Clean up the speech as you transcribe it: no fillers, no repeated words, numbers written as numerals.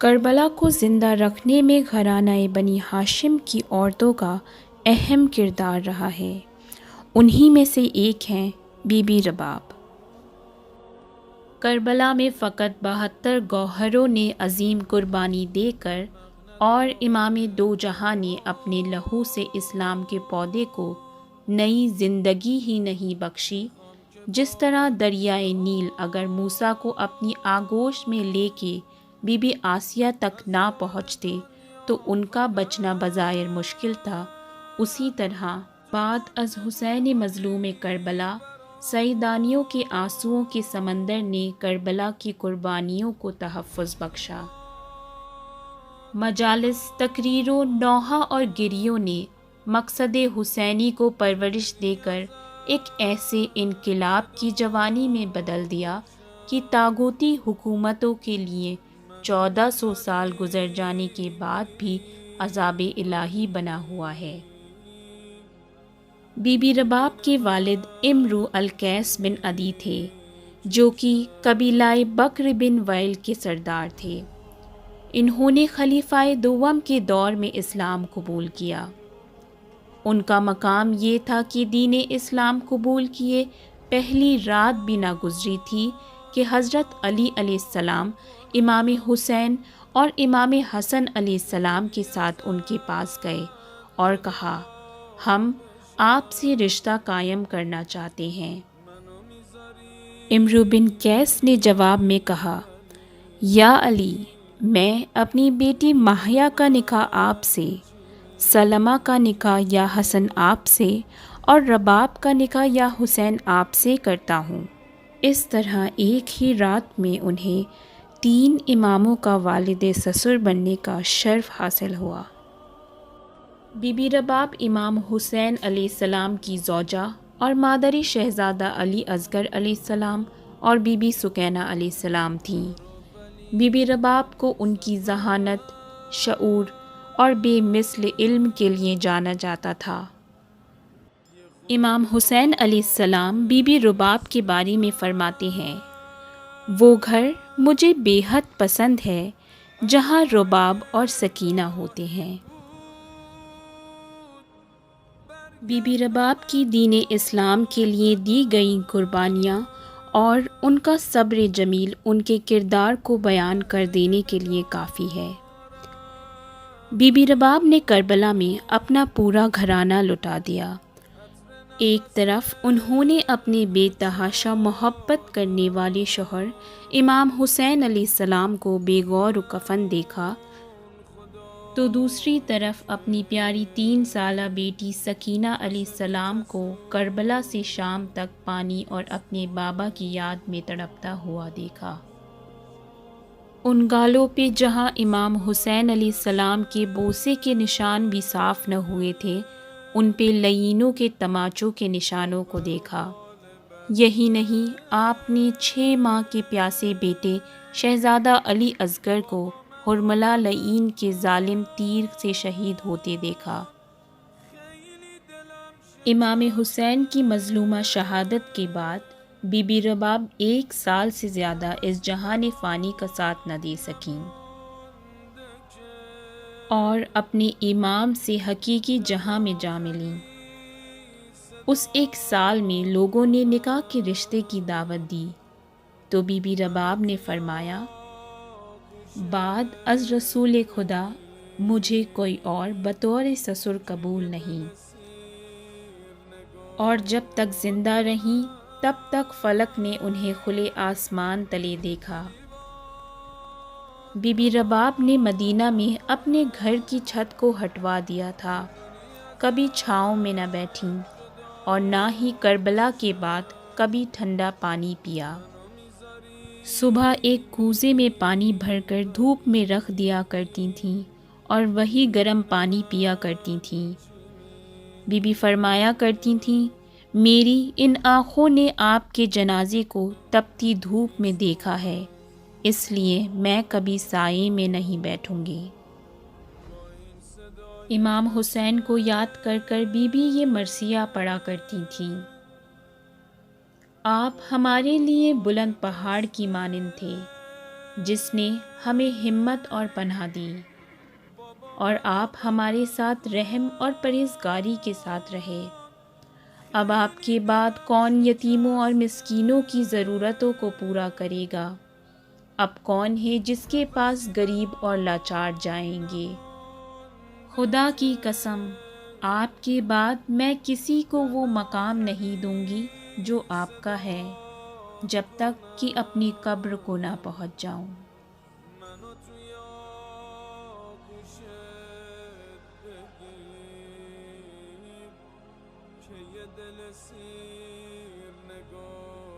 کربلا کو زندہ رکھنے میں گھرانہ بنی ہاشم کی عورتوں کا اہم کردار رہا ہے۔ انہی میں سے ایک ہیں بی بی رباب۔ کربلا میں فقط 72 گوہروں نے عظیم قربانی دے کر اور امام دو جہاں نے اپنے لہو سے اسلام کے پودے کو نئی زندگی ہی نہیں بخشی، جس طرح دریائے نیل اگر موسیٰ کو اپنی آغوش میں لے کے بی بی آسیہ تک نہ پہنچتے تو ان کا بچنا بظاہر مشکل تھا، اسی طرح بعد از حسین مظلوم کربلا سیدانیوں کے آنسوؤں کے سمندر نے کربلا کی قربانیوں کو تحفظ بخشا۔ مجالس، تقریروں، نوحہ اور گریوں نے مقصد حسینی کو پرورش دے کر ایک ایسے انقلاب کی جوانی میں بدل دیا کہ طاغوتی حکومتوں کے لیے 1400 سال گزر جانے کے بعد بھی عذاب الہی بنا ہوا ہے۔ بی بی رباب کے والد امرؤ القیس بن عدی تھے، جو کہ قبیلہ بکر بن وائل کے سردار تھے۔ انہوں نے خلیفہ دوم کے دور میں اسلام قبول کیا۔ ان کا مقام یہ تھا کہ دین اسلام قبول کیے پہلی رات بھی نہ گزری تھی کہ حضرت علی علیہ السلام امام حسین اور امام حسن علیہ السلام کے ساتھ ان کے پاس گئے اور کہا، ہم آپ سے رشتہ قائم کرنا چاہتے ہیں۔ امرؤ بن قیس نے جواب میں کہا، یا علی، میں اپنی بیٹی ماہیہ کا نکاح آپ سے، سلمہ کا نکاح یا حسن آپ سے اور رباب کا نکاح یا حسین آپ سے کرتا ہوں۔ اس طرح ایک ہی رات میں انہیں 3 اماموں کا والد سسر بننے کا شرف حاصل ہوا۔ بی بی رباب امام حسین علیہ السلام کی زوجہ اور مادری شہزادہ علی اصغر علیہ السلام اور بی بی سکینہ علیہ السلام تھیں۔ بی بی رباب کو ان کی ذہانت، شعور اور بے مثل علم کے لیے جانا جاتا تھا۔ امام حسین علیہ السلام بی بی رباب کے بارے میں فرماتے ہیں، وہ گھر مجھے بے حد پسند ہے جہاں رباب اور سکینہ ہوتے ہیں۔ بی بی رباب کی دین اسلام کے لیے دی گئی قربانیاں اور ان کا صبر جمیل ان کے کردار کو بیان کر دینے کے لیے کافی ہے۔ بی بی رباب نے کربلا میں اپنا پورا گھرانہ لٹا دیا۔ ایک طرف انہوں نے اپنے بے تحاشا محبت کرنے والے شوہر امام حسین علیہ السلام کو بے غور و کفن دیکھا، تو دوسری طرف اپنی پیاری 3 سالہ بیٹی سکینہ علیہ السلام کو کربلا سے شام تک پانی اور اپنے بابا کی یاد میں تڑپتا ہوا دیکھا۔ ان گالوں پہ جہاں امام حسین علیہ السلام کے بوسے کے نشان بھی صاف نہ ہوئے تھے، ان پہ لعینوں کے تماچوں کے نشانوں کو دیکھا۔ یہی نہیں، آپ نے 6 ماہ کے پیاسے بیٹے شہزادہ علی اصغر کو حرملہ لعین کے ظالم تیر سے شہید ہوتے دیکھا۔ امام حسین کی مظلومہ شہادت کے بعد بی بی رباب 1 سال سے زیادہ اس جہان فانی کا ساتھ نہ دے سکیں اور اپنے امام سے حقیقی جہاں میں جا ملیں۔ اس 1 سال میں لوگوں نے نکاح کے رشتے کی دعوت دی تو بی بی رباب نے فرمایا، بعد از رسول خدا مجھے کوئی اور بطور سسر قبول نہیں، اور جب تک زندہ رہیں تب تک فلک نے انہیں کھلے آسمان تلے دیکھا۔ بی بی رباب نے مدینہ میں اپنے گھر کی چھت کو ہٹوا دیا تھا، کبھی چھاؤں میں نہ بیٹھیں اور نہ ہی کربلا کے بعد کبھی ٹھنڈا پانی پیا۔ صبح ایک کوزے میں پانی بھر کر دھوپ میں رکھ دیا کرتی تھیں اور وہی گرم پانی پیا کرتی تھیں۔ بی بی فرمایا کرتی تھیں، میری ان آنکھوں نے آپ کے جنازے کو تپتی دھوپ میں دیکھا ہے، اس لیے میں کبھی سائے میں نہیں بیٹھوں گی۔ امام حسین کو یاد کر کر بی بی یہ مرثیہ پڑھا کرتی تھیں، آپ ہمارے لیے بلند پہاڑ کی مانند تھے، جس نے ہمیں ہمت اور پناہ دی، اور آپ ہمارے ساتھ رحم اور پرہیزگاری کے ساتھ رہے۔ اب آپ کے بعد کون یتیموں اور مسکینوں کی ضرورتوں کو پورا کرے گا؟ اب کون ہے جس کے پاس غریب اور لاچار جائیں گے؟ خدا کی قسم، آپ کے بعد میں کسی کو وہ مقام نہیں دوں گی جو آپ کا ہے، جب تک کہ اپنی قبر کو نہ پہنچ جاؤں۔ من و تو آغوش بگیر که یه دل سیر نگاه